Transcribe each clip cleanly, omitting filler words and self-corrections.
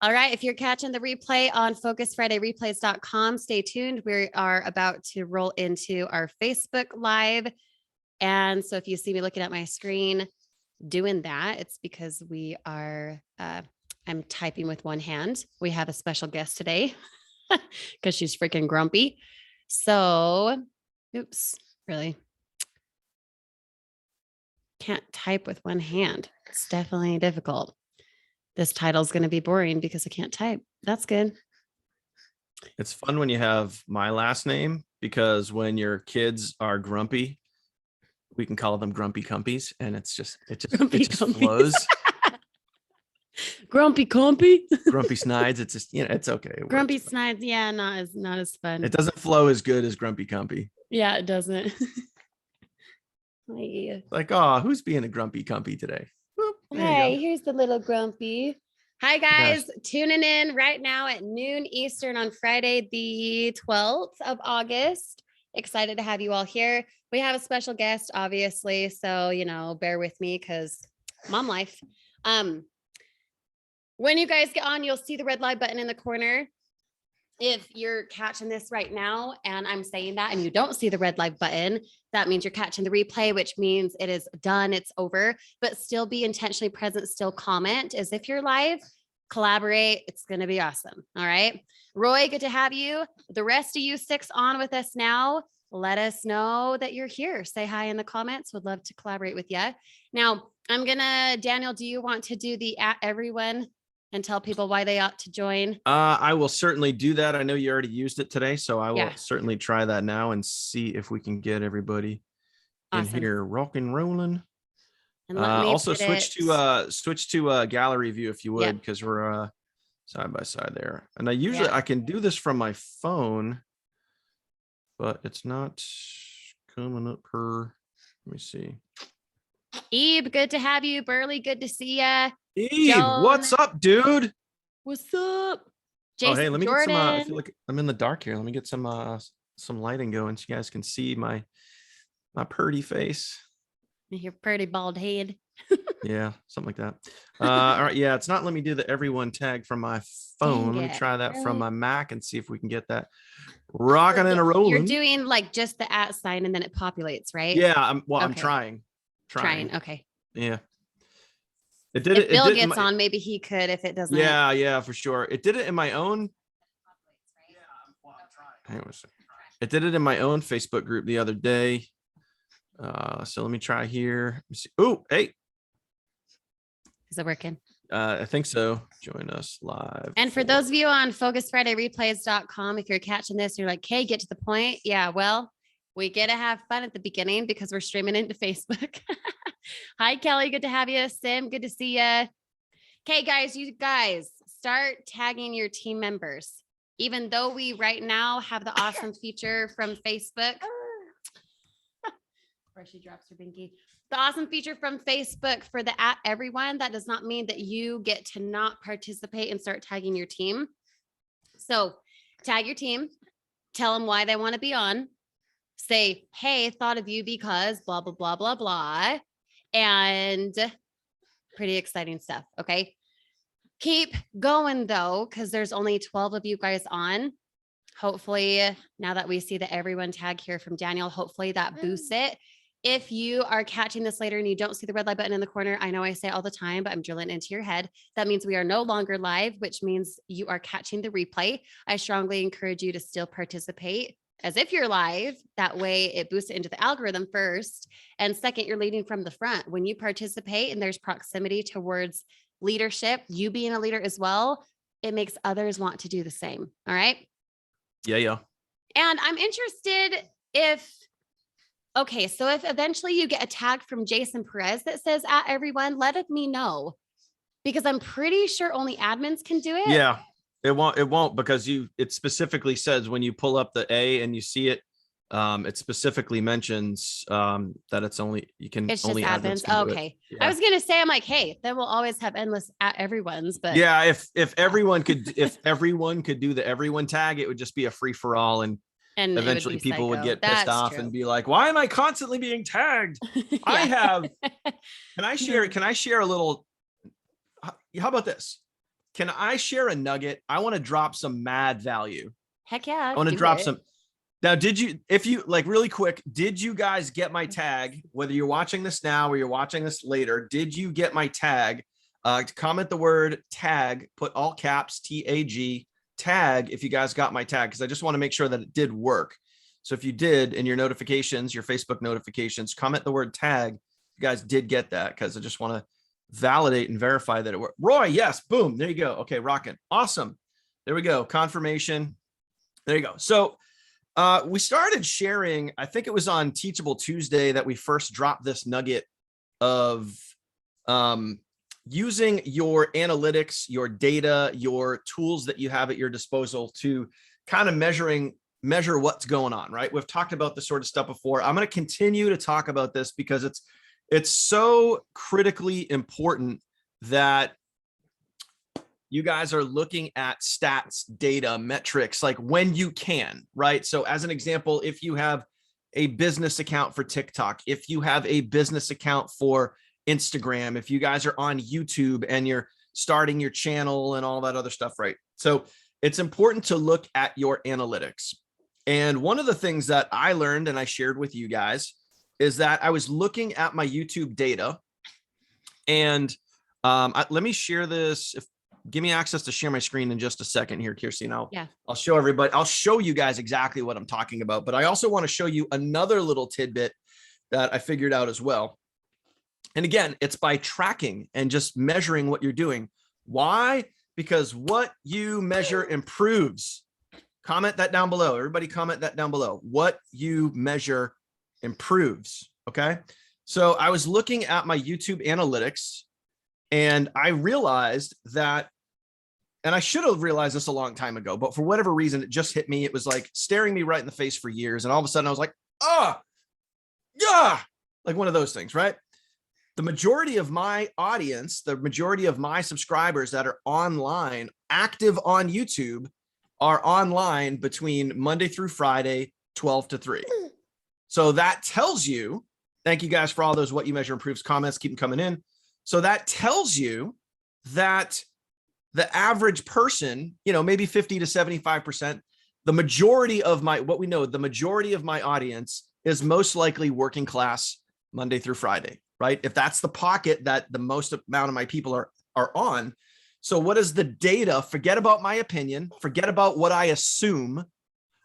All right. If you're catching the replay on FocusFridayReplays.com, stay tuned. We are about to roll into our Facebook Live. And so if you see me looking at my screen doing that, it's because we are, I'm typing with one hand. We have a special guest today because she's freaking grumpy. So, oops, really can't type with one hand. It's definitely difficult. This title is going to be boring because I can't type. That's good. It's fun when you have my last name, because when your kids are grumpy, we can call them grumpy cumpies, and it just flows. Grumpy compy. Grumpy Snides. It's just, it's okay. Grumpy Snides. Yeah, not as fun. It doesn't flow as good as grumpy cumpy. Yeah, it doesn't. Like, oh, who's being a grumpy cumpy today? Hey, here's the little grumpy. Hi, guys. Yes. Tuning in right now at noon Eastern on Friday, the 12th of August. Excited to have you all here. We have a special guest, obviously. So, bear with me because mom life. When you guys get on, you'll see the red live button in the corner. If you're catching this right now and I'm saying that and you don't see the red live button, that means you're catching the replay, which means it is done, it's over, but still be intentionally present, still comment as if you're live, collaborate. It's going to be awesome. All right. Roy, good to have you. The rest of you 6 on with us now. Let us know that you're here. Say hi in the comments. Would love to collaborate with you. Now, Daniel, do you want to do the @everyone and tell people why they ought to join? I will certainly do that. I know you already used it today, so I will certainly try that now and see if we can get everybody in here rock and rolling. And also switch to gallery view if you would, because we're side by side there. And I can do this from my phone, but it's not coming up per. Let me see. Ebe, good to have you. Burley, good to see ya. Eve, what's up, dude? What's up? Jason, hey, let me Jordan. get some. I feel like I'm in the dark here. Let me get some lighting going so you guys can see my purty face. Your pretty bald head. Yeah, something like that. All right, yeah, it's not. Let me do the everyone tag from my phone. Let me try that from my Mac and see if we can get that rocking and a rolling. You're doing like just the @ sign and then it populates, right? Yeah, I'm trying. Okay. Yeah. It did it. If Bill gets on, maybe he could if it doesn't. Yeah, for sure. It did it in my own. It did it in my own Facebook group the other day. So let me try here. Let me see. Oh, hey. Is it working? I think so. Join us live. And for those of you on FocusFridayReplays.com, if you're catching this, you're like, hey, get to the point. Yeah, well, we get to have fun at the beginning because we're streaming into Facebook. Hi, Kelly. Good to have you. Sim, good to see you. Okay, guys, you guys start tagging your team members. Even though we right now have the awesome feature from Facebook. Where she drops her binky. The awesome feature from Facebook for the @everyone. That does not mean that you get to not participate and start tagging your team. So tag your team. Tell them why they want to be on. Say, hey, thought of you because blah, blah, blah, blah, blah. And pretty exciting stuff. Okay. Keep going though, because there's only 12 of you guys on. Hopefully, now that we see the everyone tag here from Daniel, hopefully that boosts it. If you are catching this later and you don't see the red light button in the corner, I know I say all the time, but I'm drilling into your head. That means we are no longer live, which means you are catching the replay. I strongly encourage you to still participate as if you're live. That way it boosts it into the algorithm first. And second, you're leading from the front. When you participate and there's proximity towards leadership, you being a leader as well, it makes others want to do the same. All right. Yeah. And I'm interested if eventually you get a tag from Jason Perez that says @everyone, let me know, because I'm pretty sure only admins can do it. Yeah. It won't because it specifically says when you pull up the A and you see it, it specifically mentions that it's only only admins. Okay. Yeah. I was gonna say, I'm like, hey, then we'll always have endless @everyone's, but yeah, if everyone could do the everyone tag, it would just be a free for all, and eventually people would get pissed off and be like, why am I constantly being tagged? Can I share a little? How about this? can I share a nugget? I want to drop some mad value. Heck yeah. I want to drop some. Now, if you like really quick, did you guys get my tag? Whether you're watching this now or you're watching this later, did you get my tag? Comment the word tag, put all caps, TAG, tag, if you guys got my tag, because I just want to make sure that it did work. So if you did in your notifications, your Facebook notifications, comment the word tag. You guys did get that, because I just want to validate and verify that it worked. Roy, yes, boom, there you go. Okay, rocking. Awesome. There we go. Confirmation. There you go. So we started sharing, I think it was on Teachable Tuesday that we first dropped this nugget of using your analytics, your data, your tools that you have at your disposal to kind of measure what's going on, right? We've talked about this sort of stuff before. I'm going to continue to talk about this because it's so critically important that you guys are looking at stats, data, metrics, like when you can, right? So as an example, if you have a business account for TikTok, if you have a business account for Instagram, if you guys are on YouTube and you're starting your channel and all that other stuff, right? So it's important to look at your analytics. And one of the things that I learned and I shared with you guys is that I was looking at my YouTube data, and let me share this. Give me access to share my screen in just a second here, Kirsty. I'll show everybody. I'll show you guys exactly what I'm talking about, but I also want to show you another little tidbit that I figured out as well. And again, it's by tracking and just measuring what you're doing. Why? Because what you measure improves. Comment that down below. Everybody comment that down below. What you measure improves. Okay. So I was looking at my YouTube analytics and I realized that, and I should have realized this a long time ago, but for whatever reason, it just hit me. It was like staring me right in the face for years. And all of a sudden I was like, yeah, like one of those things, right? The majority of my audience, the majority of my subscribers that are online, active on YouTube, are online between Monday through Friday, 12 to 3. So that tells you, thank you guys for all those what you measure improves comments, keep them coming in. So that tells you that the average person, maybe 50 to 75%, the majority of the majority of my audience is most likely working class Monday through Friday, right? If that's the pocket that the most amount of my people are on. So what is the data? Forget about my opinion. Forget about what I assume.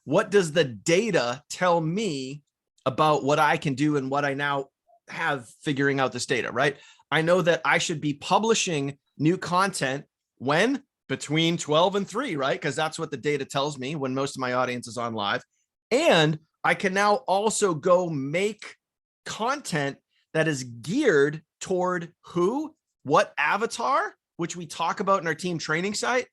What does the data tell me about what I can do and what I now have figuring out this data, right? I know that I should be publishing new content when? Between 12 and 3, right? Because that's what the data tells me when most of my audience is on live. And I can now also go make content that is geared toward who? What avatar? Which we talk about in our team training site,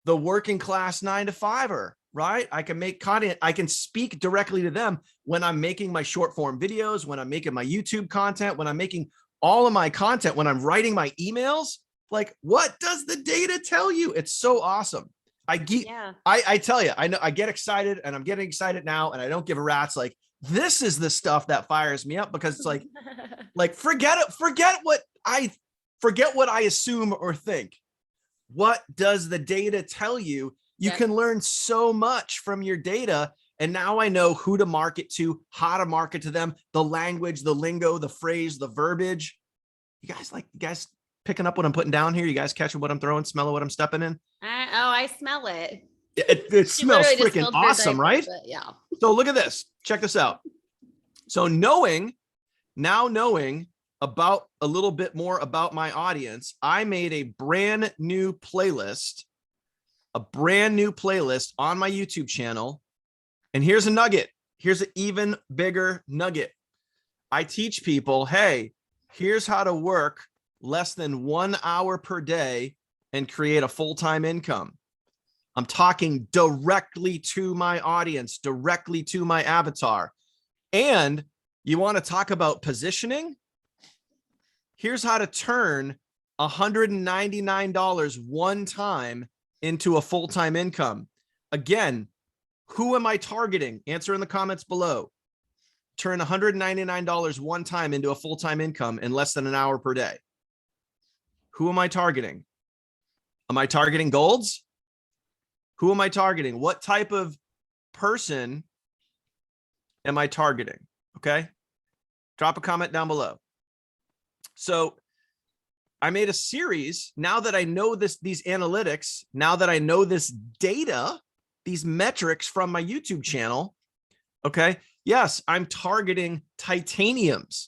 the working class 9-to-5er, right? I can make content. I can speak directly to them when I'm making my short form videos, when I'm making my YouTube content, when I'm making all of my content, when I'm writing my emails. Like, what does the data tell you? It's so awesome. I tell you, I know I get excited, and I'm getting excited now, and I don't give a rat's. Like, this is the stuff that fires me up, because it's like forget what I assume or think. What does the data tell you? You can learn so much from your data. And now I know who to market to, how to market to them, the language, the lingo, the phrase, the verbiage. You guys picking up what I'm putting down here? You guys catching what I'm throwing, smelling what I'm stepping in? I smell it. It smells freaking awesome, right? Yeah. So look at this. Check this out. So knowing about a little bit more about my audience, I made a brand new playlist on my YouTube channel. And here's a nugget. Here's an even bigger nugget. I teach people, hey, here's how to work less than 1 hour per day and create a full-time income. I'm talking directly to my audience, directly to my avatar. And you want to talk about positioning? Here's how to turn $199 one time into a full-time income. Again, who am I targeting? Answer in the comments below. Turn $199 one time into a full-time income in less than an hour per day. Who am I targeting? Am I targeting golds? Who am I targeting? What type of person am I targeting? Okay. Drop a comment down below. So I made a series. Now that I know these analytics, now that I know this data, these metrics from my YouTube channel. Okay. Yes, I'm targeting titaniums.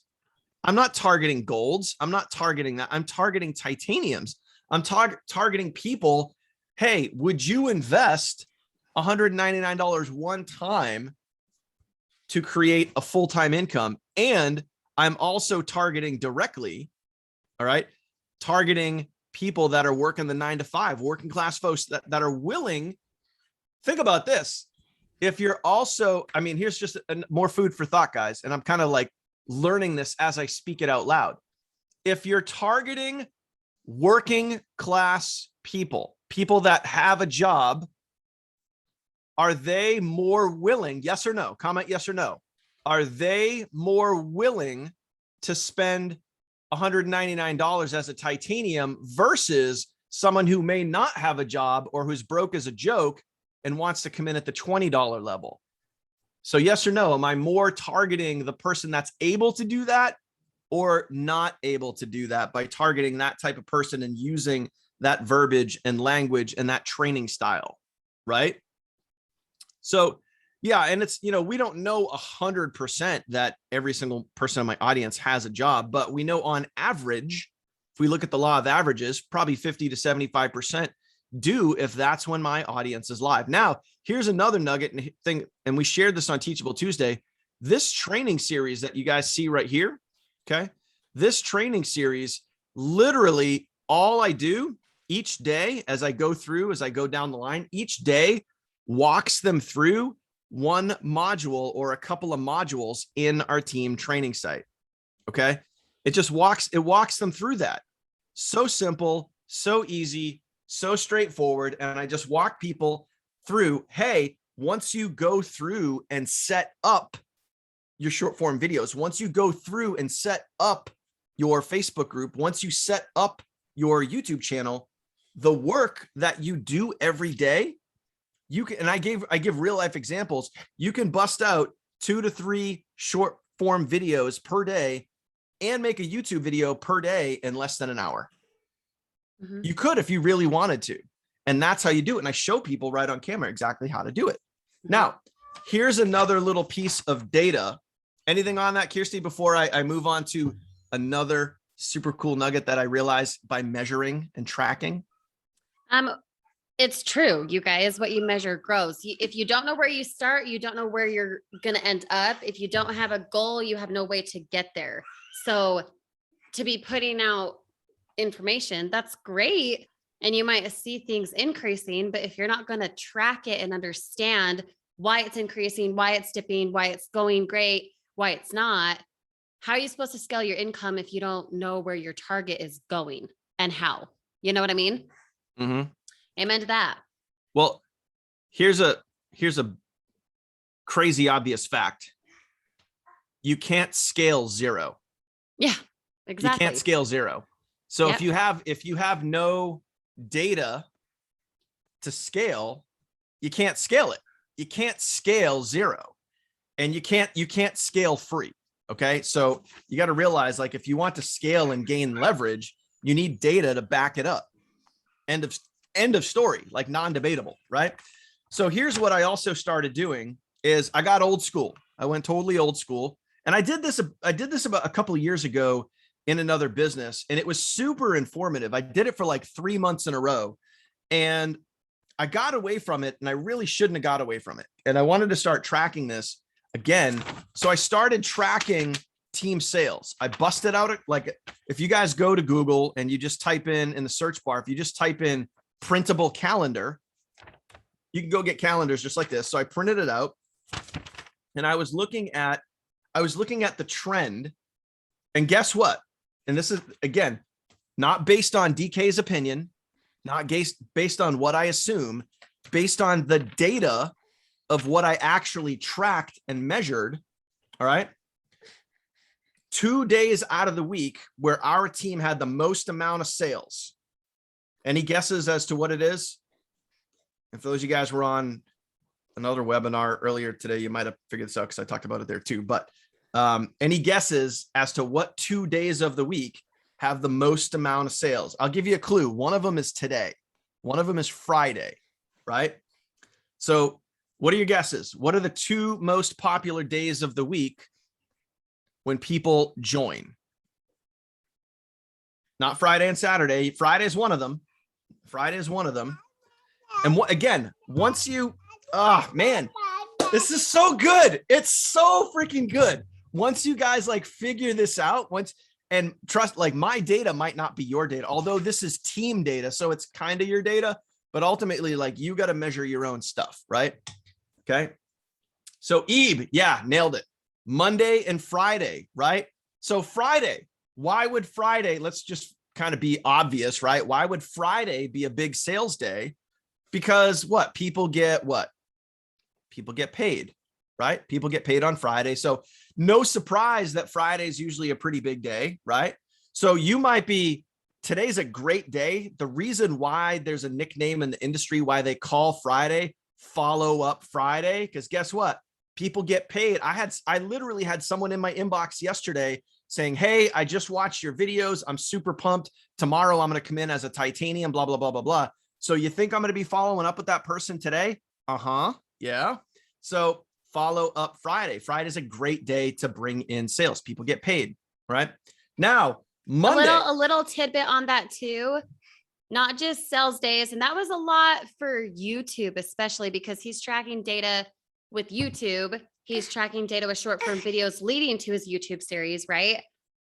I'm not targeting golds. I'm not targeting that. I'm targeting titaniums. I'm targeting people. Hey, would you invest $199 one time to create a full-time income? And I'm also targeting directly, all right, targeting people that are working the 9-to-5, working class folks that are willing. Think about this. If you're also, I mean, here's just more food for thought, guys. And I'm kind of like learning this as I speak it out loud. If you're targeting working class people that have a job, are they more willing? Yes or no? Comment yes or no. Are they more willing to spend $199 as a titanium versus someone who may not have a job or who's broke as a joke and wants to come in at the $20 level? So yes or no, am I more targeting the person that's able to do that or not able to do that by targeting that type of person and using that verbiage and language and that training style, right? So yeah, and it's, you know, we don't know 100% that every single person in my audience has a job, but we know on average, if we look at the law of averages, probably 50 to 75% do, if that's when my audience is live. Now, here's another nugget and thing, and we shared this on Teachable Tuesday. This training series that you guys see right here, okay? This training series, literally all I do each day as I go through, as I go down the line, each day walks them through one module or a couple of modules in our team training site. Okay. It walks them through that. So simple, so easy, so straightforward. And I just walk people through, hey, once you go through and set up your short form videos, once you go through and set up your Facebook group, once you set up your YouTube channel, the work that you do every day, you can, and I give real life examples. You can bust out 2 to 3 short form videos per day and make a YouTube video per day in less than an hour. Mm-hmm. You could, if you really wanted to. And that's how you do it. And I show people right on camera exactly how to do it. Mm-hmm. Now, here's another little piece of data. Anything on that, Kirsty, before I move on to another super cool nugget that I realized by measuring and tracking? It's true, you guys. What you measure grows. If you don't know where you start, you don't know where you're going to end up. If you don't have a goal, you have no way to get there. So to be putting out information, that's great. And you might see things increasing, but if you're not going to track it and understand why it's increasing, why it's dipping, why it's going great, why it's not, how are you supposed to scale your income if you don't know where your target is going and how? You know what I mean? Mm-hmm. Amen to that. Well, here's a crazy obvious fact. You can't scale zero. Yeah, exactly. You can't scale zero. So if you have no data to scale, you can't scale it. You can't scale zero, and you can't scale free. Okay. So you got to realize, like, if you want to scale and gain leverage, you need data to back it up. End of story, like non-debatable, right? So here's what I also started doing is I got old school. I went totally old school. And I did this about a couple of years ago in another business, and it was super informative. I did it for like 3 months in a row, and I got away from it, and I really shouldn't have got away from it. And I wanted to start tracking this again. So I started tracking team sales. I busted out, like, if you guys go to Google and you just type in the search bar, if you just type in printable calendar, you can go get calendars just like this. So I printed it out, and I was looking at the trend, and guess what? And this is, again, not based on DK's opinion, not based on what I assume, based on the data of what I actually tracked and measured. All right. 2 days out of the week where our team had the most amount of sales. Any guesses as to what it is? And for those of you guys were on another webinar earlier today, you might have figured this out because I talked about it there too. But any guesses as to what 2 days of the week have the most amount of sales? I'll give you a clue. One of them is today. One of them is Friday, right? So what are your guesses? What are the 2 most popular days of the week when people join? Not Friday and Saturday. Friday is one of them. Friday is one of them. And what, again, once you, oh man, this is so good. It's so freaking good. Once you guys like figure this out, and trust, like my data might not be your data, although this is team data. So it's kind of your data, but ultimately like you got to measure your own stuff, right? Okay. So Ebe, yeah, nailed it. Monday and Friday, right? So Friday, why would Friday, let's just kind of be obvious, right? Why would Friday be a big sales day? Because what? People get what? People get paid, right? People get paid on Friday. So no surprise that Friday is usually a pretty big day, right? So you might be, today's a great day. The reason why there's a nickname in the industry, why they call Friday Follow Up Friday, because guess what? People get paid. I literally had someone in my inbox yesterday saying, hey, I just watched your videos. I'm super pumped. Tomorrow I'm going to come in as a titanium, blah, blah, blah, blah, blah. So you think I'm going to be following up with that person today? Uh-huh. Yeah. So Follow Up Friday. Friday is a great day to bring in sales. People get paid, right? Now, Monday. A little tidbit on that too. Not just sales days. And that was a lot for YouTube, especially because he's tracking data with YouTube. He's tracking data with short form videos leading to his YouTube series, right?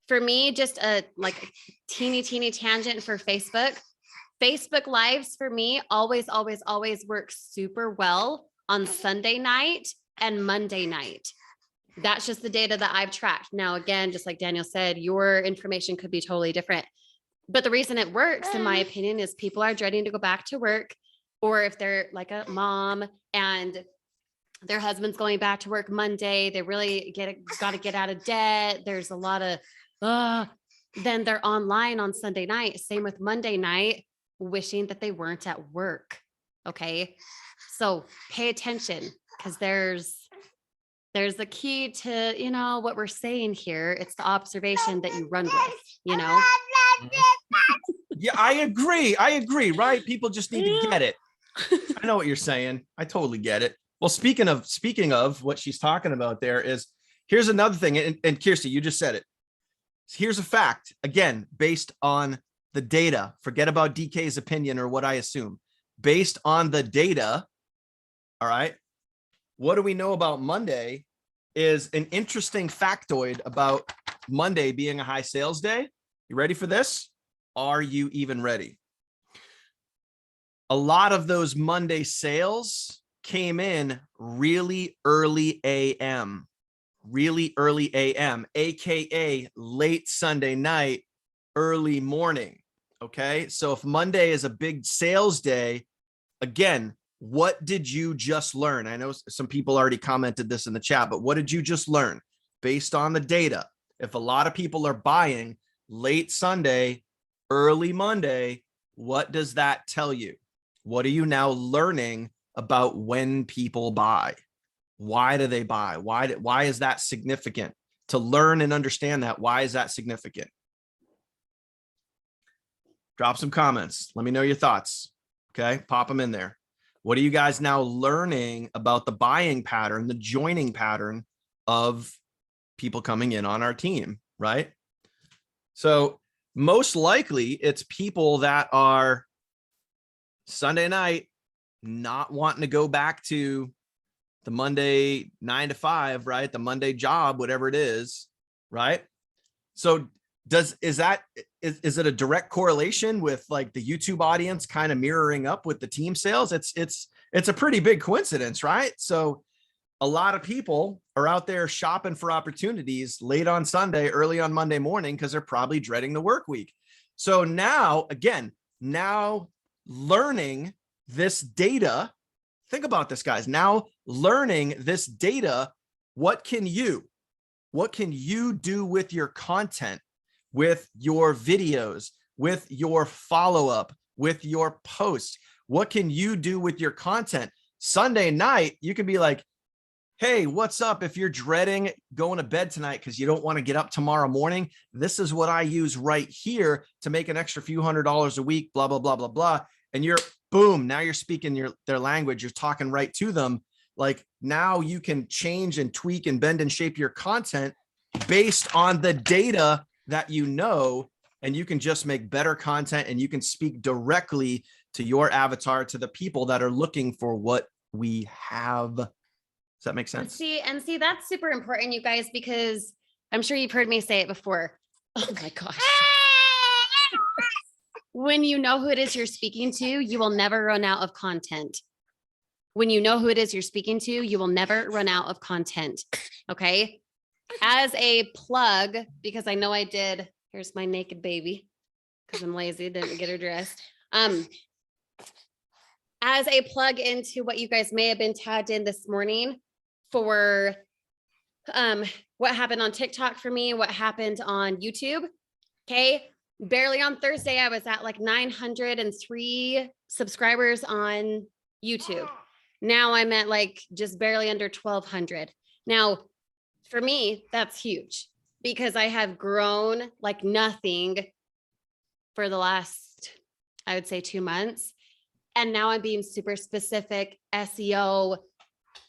For me, just a like teeny tangent for Facebook. Facebook Lives for me always work super well on Sunday night and Monday night. That's just the data that I've tracked. Now, again, just like Daniel said, your information could be totally different. But the reason it works, in my opinion, is people are dreading to go back to work, or if they're like a mom and their husband's going back to work Monday, they really got to get out of debt. There's a lot of, then they're online on Sunday night. Same with Monday night, wishing that they weren't at work. Okay. So pay attention, because there's the key to, what we're saying here. It's the observation that you run with, Yeah, I agree, right? People just need to get it. I know what you're saying. I totally get it. Well, speaking of what she's talking about there is, here's another thing. And Kirsty, you just said it. Here's a fact, again, based on the data. Forget about DK's opinion or what I assume. Based on the data, all right, what do we know about Monday is an interesting factoid about Monday being a high sales day. You ready for this? Are you even ready? A lot of those Monday sales came in really early AM, AKA late Sunday night, early morning. Okay. So if Monday is a big sales day, again, what did you just learn? I know some people already commented this in the chat, but what did you just learn based on the data? If a lot of people are buying late Sunday, early Monday, what does that tell you? What are you now learning about when people buy? Why do they buy? Why is that significant? To learn and understand that, why is that significant? Drop some comments. Let me know your thoughts. Okay, pop them in there. What are you guys now learning about the buying pattern, the joining pattern of people coming in on our team, right? So most likely it's people that are Sunday night not wanting to go back to the Monday 9 to 5, right? The Monday job, whatever it is, right? So is it a direct correlation with like the YouTube audience kind of mirroring up with the team sales? It's a pretty big coincidence, right? So a lot of people are out there shopping for opportunities late on Sunday, early on Monday morning, because they're probably dreading the work week. So now, again, learning this data, think about this, guys. Now learning this data, what can you do with your content, with your videos, with your follow-up, with your posts? What can you do with your content? Sunday night, you can be like, hey, what's up? If you're dreading going to bed tonight because you don't want to get up tomorrow morning, this is what I use right here to make an extra few $100s a week, blah, blah, blah, blah, blah. And you're boom, now you're speaking their language. You're talking right to them. Like now you can change and tweak and bend and shape your content based on the data that you know, and you can just make better content and you can speak directly to your avatar, to the people that are looking for what we have. Does that make sense? And see, that's super important, you guys, because I'm sure you've heard me say it before. Oh my gosh. When you know who it is you're speaking to, you will never run out of content. When you know who it is you're speaking to, you will never run out of content. Okay. As a plug, because I know I did, here's my naked baby, because I'm lazy, didn't get her dressed. As a plug into what you guys may have been tagged in this morning for what happened on TikTok for me, what happened on YouTube. Okay. Barely on Thursday, I was at like 903 subscribers on YouTube. Now I'm at like just barely under 1,200. Now, for me, that's huge because I have grown like nothing for the last, I would say 2 months. And now I'm being super specific, SEO,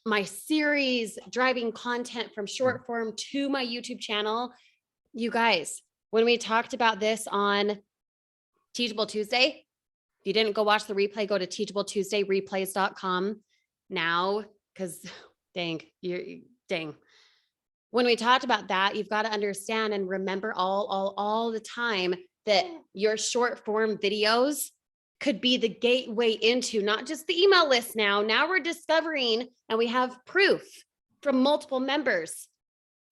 my series, driving content from short form to my YouTube channel. You guys, when we talked about this on Teachable Tuesday, if you didn't go watch the replay, go to teachabletuesdayreplays.com now, because dang. When we talked about that, you've got to understand and remember all the time that your short form videos could be the gateway into not just the email list now. Now we're discovering, and we have proof from multiple members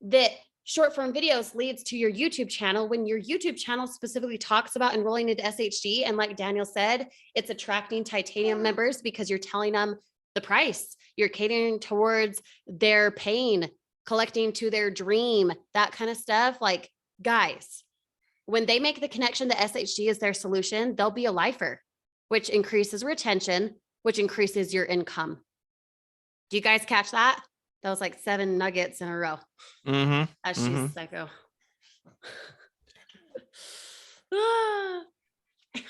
that short form videos leads to your YouTube channel. When your YouTube channel specifically talks about enrolling into SHG, and like Daniel said, it's attracting titanium members because you're telling them the price. You're catering towards their pain, collecting to their dream, that kind of stuff. Like, guys, when they make the connection that SHG is their solution, they'll be a lifer, which increases retention, which increases your income. Do you guys catch that? That was like 7 nuggets in a row. She's psycho.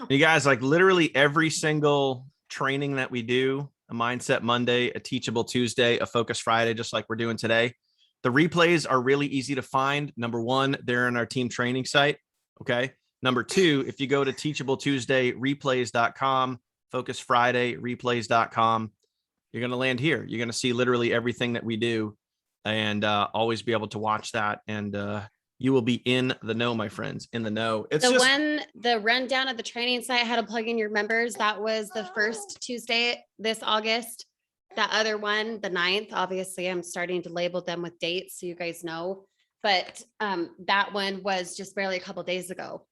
You guys, like literally every single training that we do, a Mindset Monday, a Teachable Tuesday, a Focus Friday, just like we're doing today, the replays are really easy to find. Number one, they're in our team training site. Okay. Number two, if you go to teachabletuesdayreplays.com, Focus Friday replays.com, you're going to land here. You're going to see literally everything that we do and always be able to watch that. And you will be in the know, my friends, in the know. It's the rundown of the training site, how to plug in your members. That was the first Tuesday this August. That other one, the 9th, obviously I'm starting to label them with dates so you guys know. But that one was just barely a couple days ago.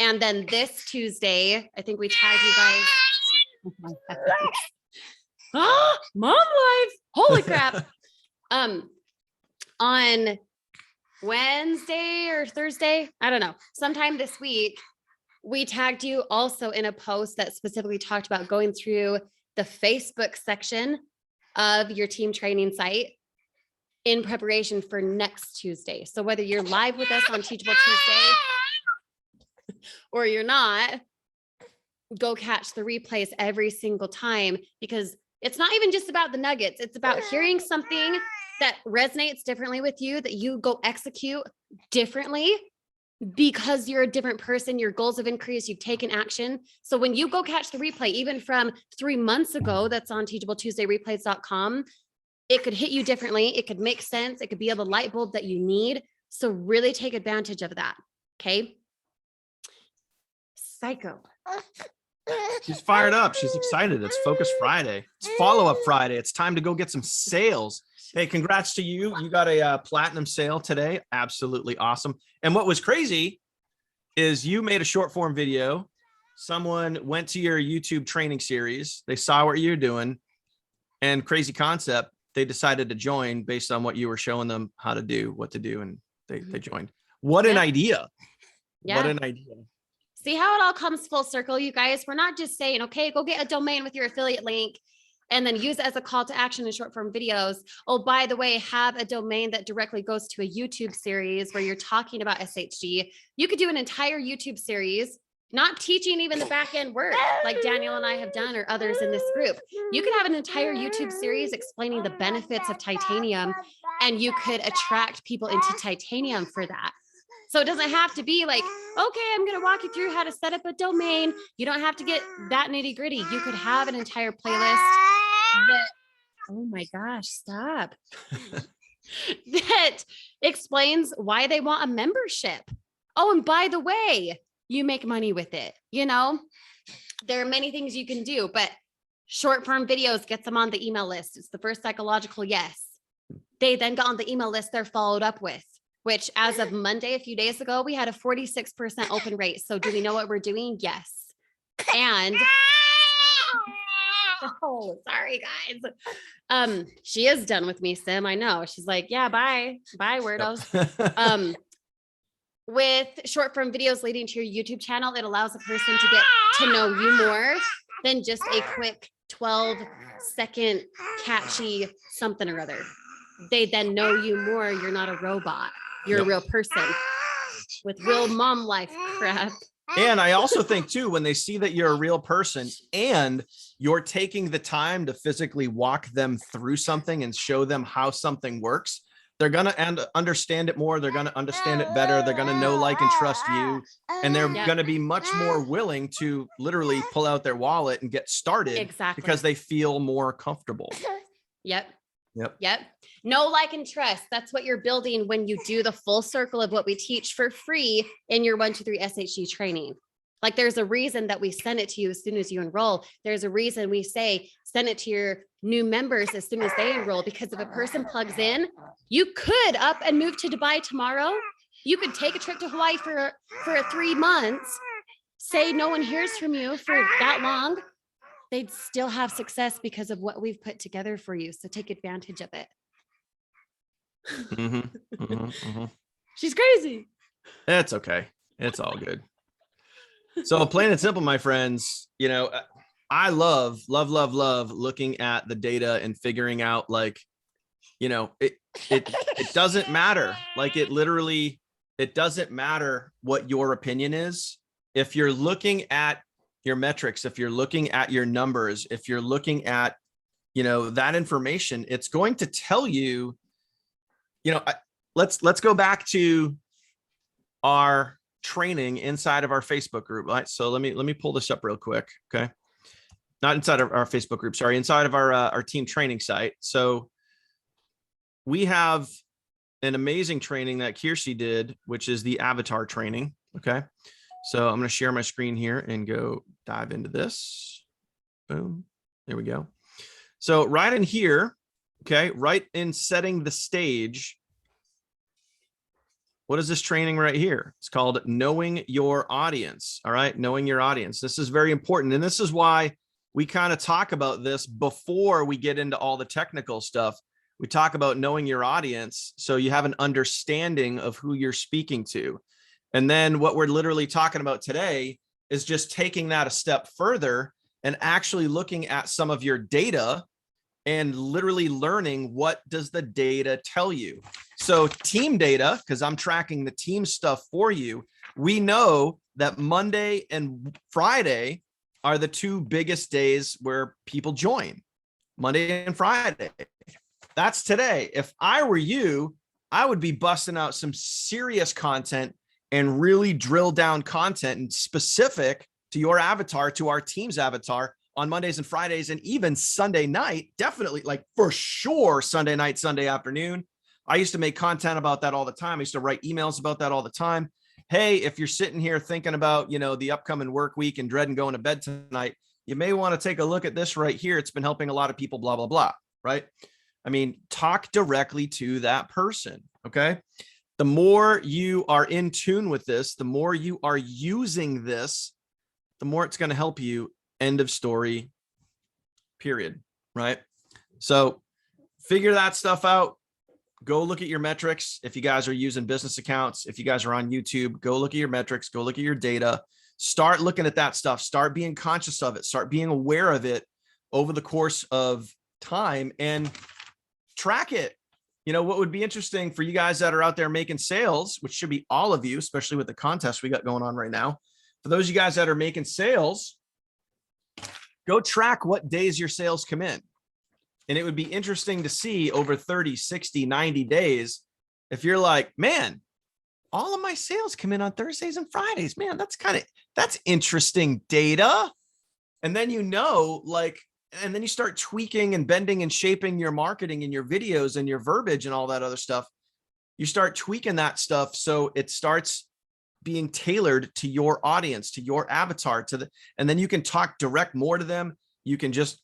And then this Tuesday, I think we tagged you guys. Oh, mom life. Holy crap. On Wednesday or Thursday, I don't know, sometime this week, we tagged you also in a post that specifically talked about going through the Facebook section of your team training site in preparation for next Tuesday. So whether you're live with us on Teachable Tuesday or you're not, go catch the replays every single time, because it's not even just about the nuggets. It's about hearing something that resonates differently with you, that you go execute differently because you're a different person. Your goals have increased. You've taken action. So when you go catch the replay, even from 3 months ago, that's on teachabletuesdayreplays.com, it could hit you differently. It could make sense. It could be the light bulb that you need. So really take advantage of that. Okay. Psycho. She's fired up. She's excited. It's Focus Friday. It's follow-up Friday. It's time to go get some sales. Hey, congrats to you. You got a platinum sale today. Absolutely awesome. And what was crazy is you made a short form video. Someone went to your YouTube training series. They saw what you're doing, and crazy concept, they decided to join based on what you were showing them how to do, what to do. And they joined. What an idea. Yeah. What an idea. See how it all comes full circle, you guys? We're not just saying, okay, go get a domain with your affiliate link and then use it as a call to action in short form videos. Oh, by the way, have a domain that directly goes to a YouTube series where you're talking about SHG. You could do an entire YouTube series, not teaching even the back end work like Daniel and I have done or others in this group. You could have an entire YouTube series explaining the benefits of titanium, and you could attract people into titanium for that. So it doesn't have to be like, okay, I'm going to walk you through how to set up a domain. You don't have to get that nitty gritty. You could have an entire playlist that, oh my gosh, stop, that explains why they want a membership. Oh, and by the way, you make money with it. You know, there are many things you can do, but short form videos gets them on the email list. It's the first psychological yes. They then got on the email list they're followed up with, which as of Monday, a few days ago, we had a 46% open rate. So do we know what we're doing? Yes. And oh, sorry guys. She is done with me, Sim. I know. She's like, yeah, bye, weirdos. With short form videos leading to your YouTube channel, it allows a person to get to know you more than just a quick 12-second catchy something or other. They then know you more. You're not a robot. You're a real person with real mom life crap. And I also think too, when they see that you're a real person and you're taking the time to physically walk them through something and show them how something works, they're going to understand it more. They're going to understand it better. They're going to know, like, and trust you. And they're going to be much more willing to literally pull out their wallet and get started because they feel more comfortable. Yep. Know, like, and trust. That's what you're building when you do the full circle of what we teach for free in your 1, 2, 3 SHG training. Like, there's a reason that we send it to you as soon as you enroll. There's a reason we say, send it to your new members as soon as they enroll, because if a person plugs in, you could up and move to Dubai tomorrow. You could take a trip to Hawaii for 3 months, say no one hears from you for that long. They'd still have success because of what we've put together for you. So take advantage of it. She's crazy. That's okay. It's all good. So plain and simple, my friends, you know, I love looking at the data and figuring out, like, you know, it doesn't matter. Like, it doesn't matter what your opinion is. If you're looking at your metrics, if you're looking at your numbers, if you're looking at, you know, that information, it's going to tell you, you know, let's go back to our training inside of our Facebook group, right? So let me pull this up real quick. Okay. Not inside of our Facebook group, sorry, inside of our team training site. So we have an amazing training that Kiersey did, which is the avatar training. Okay. So I'm going to share my screen here and go dive into this. Boom. There we go. So right in here, okay, right in setting the stage, what is this training right here? It's called Knowing Your Audience. All right. Knowing your audience. This is very important. And this is why we kind of talk about this before we get into all the technical stuff. We talk about knowing your audience, so you have an understanding of who you're speaking to. And then what we're literally talking about today is just taking that a step further and actually looking at some of your data and literally learning, what does the data tell you? So team data, because I'm tracking the team stuff for you, we know that Monday and Friday are the 2 biggest days where people join. Monday and Friday. That's today. If I were you, I would be busting out some serious content and really drill down content and specific to your avatar, to our team's avatar on Mondays and Fridays, and even Sunday night, definitely, like for sure, Sunday night, Sunday afternoon. I used to make content about that all the time. I used to write emails about that all the time. Hey, if you're sitting here thinking about, you know, the upcoming work week and dreading going to bed tonight, you may want to take a look at this right here. It's been helping a lot of people, blah, blah, blah, right? I mean, talk directly to that person, okay? The more you are in tune with this, the more you are using this, the more it's going to help you. End of story, period, right? So figure that stuff out. Go look at your metrics. If you guys are using business accounts, if you guys are on YouTube, go look at your metrics, go look at your data, start looking at that stuff, start being conscious of it, start being aware of it over the course of time and track it. You know, what would be interesting for you guys that are out there making sales, which should be all of you, especially with the contest we got going on right now. For those of you guys that are making sales, go track what days your sales come in. And it would be interesting to see over 30, 60, 90 days, if you're like, man, all of my sales come in on Thursdays and Fridays, man, that's interesting data. And then, you know, like, and then you start tweaking and bending and shaping your marketing and your videos and your verbiage and all that other stuff. You start tweaking that stuff. So it starts being tailored to your audience, to your avatar, and then you can talk direct more to them. You can just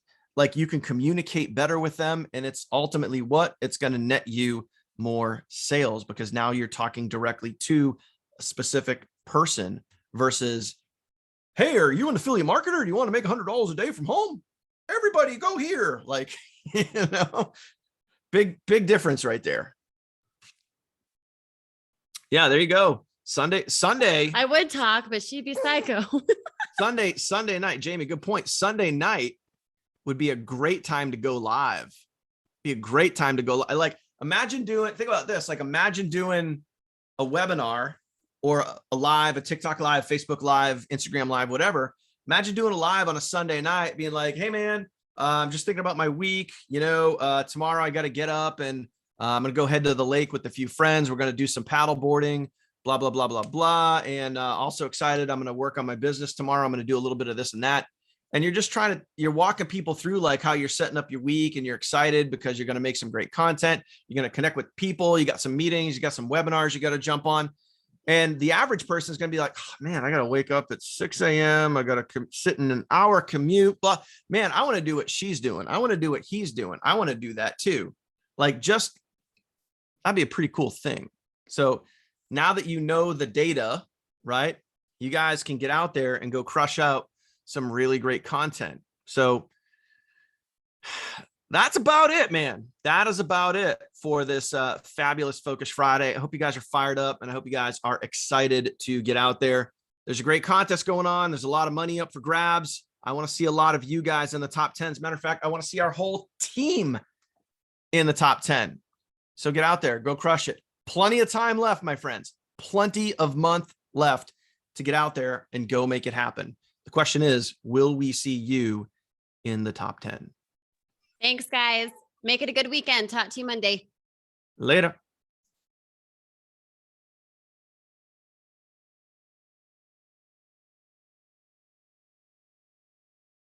you can communicate better with them. And it's ultimately it's going to net you more sales, because now you're talking directly to a specific person versus, hey, are you an affiliate marketer? Do you want to make $100 a day from home? Everybody go here. Like, you know, big difference right there. Yeah, there you go. Sunday. I would talk, but she'd be psycho. Sunday night, Jamie, good point. Sunday night would be a great time to go live. Be a great time to go live. Like, think about this. Like, imagine doing a webinar or a live, a TikTok live, Facebook live, Instagram live, whatever. Imagine doing a live on a Sunday night, being like, hey man, I'm just thinking about my week. You know, tomorrow I got to get up and I'm going to go head to the lake with a few friends. We're going to do some paddle boarding, blah, blah, blah, blah, blah. And also excited. I'm going to work on my business tomorrow. I'm going to do a little bit of this and that. And you're just you're walking people through like how you're setting up your week, and you're excited because you're going to make some great content. You're going to connect with people. You got some meetings, you got some webinars you got to jump on. And the average person is going to be like, oh, man, I got to wake up at 6 a.m. I got to sit in an hour commute. Blah. Man, I want to do what she's doing. I want to do what he's doing. I want to do that too. Like, that'd be a pretty cool thing. So now that you know the data, right, you guys can get out there and go crush out some really great content. So that's about it, man. That is about it for this fabulous Focus Friday. I hope you guys are fired up, and I hope you guys are excited to get out there. There's a great contest going on. There's a lot of money up for grabs. I want to see a lot of you guys in the top 10. As a matter of fact, I want to see our whole team in the top 10. So get out there, go crush it. Plenty of time left, my friends. Plenty of month left to get out there and go make it happen. The question is, will we see you in the top 10? Thanks, guys. Make it a good weekend. Talk to you Monday. Later.